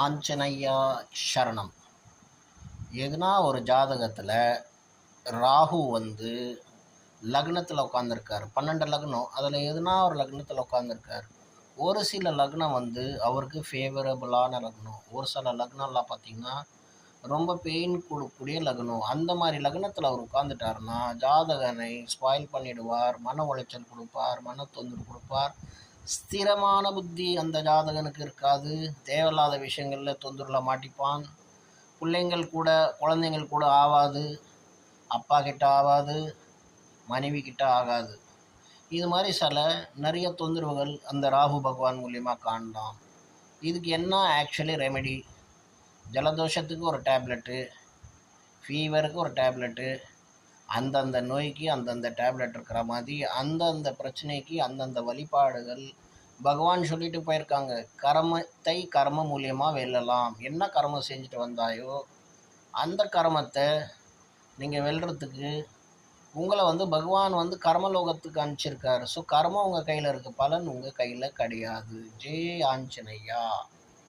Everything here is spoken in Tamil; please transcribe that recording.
ஆஞ்சநையா சரணம். எதுனா ஒரு ஜாதகத்தில் ராகு வந்து லக்னத்தில் உட்காந்துருக்காரு. 12 லக்னம், அதில் எதுனா ஒரு லக்னத்தில் உட்காந்துருக்காரு. ஒரு சில லக்னம் வந்து அவருக்கு ஃபேவரபுளான லக்னம், ஒரு சில லக்னம்லாம் பார்த்திங்கன்னா ரொம்ப பெயின் கொடுக்கக்கூடிய லக்னம். அந்த மாதிரி லக்னத்தில் அவர் உட்காந்துட்டாருன்னா ஜாதகனை ஸ்பாயில் பண்ணிடுவார், மன உளைச்சல் கொடுப்பார், மன தொந்தரவு கொடுப்பார். ஸ்திரமான புத்தி அந்த ஜாதகனுக்கு இருக்காது. தேவையில்லாத விஷயங்களில் தொந்தரவில் மாட்டிப்பான். குழந்தைங்கள் கூட ஆகாது, அப்பா கிட்ட ஆகாது, மனைவி கிட்ட ஆகாது. இது மாதிரி நிறைய தொந்தரவுகள் அந்த ராகு பகவான் மூலியமாக காணலாம். இதுக்கு என்ன ஆக்சுவலி ரெமெடி? ஜலதோஷத்துக்கு ஒரு டேப்லெட்டு, ஃபீவருக்கு ஒரு டேப்லெட்டு, அந்தந்த நோய்க்கு அந்தந்த டேப்லெட் இருக்கிற மாதிரி அந்தந்த பிரச்சனைக்கு அந்தந்த வழிபாடுகள் பகவான் சொல்லிட்டு போயிருக்காங்க. கர்மத்தை கர்மம் மூலியமாக வெல்லலாம். என்ன கர்மம் செஞ்சுட்டு வந்தாயோ அந்த கர்மத்தை நீங்கள் வெல்றதுக்கு உங்களை வந்து பகவான் வந்து கர்மலோகத்துக்கு அனுப்பிச்சிருக்காரு. ஸோ கர்மம் உங்கள் கையில் இருக்குது, பலன் உங்கள் கையில் கிடையாது. ஜெய் ஆஞ்சநேயா.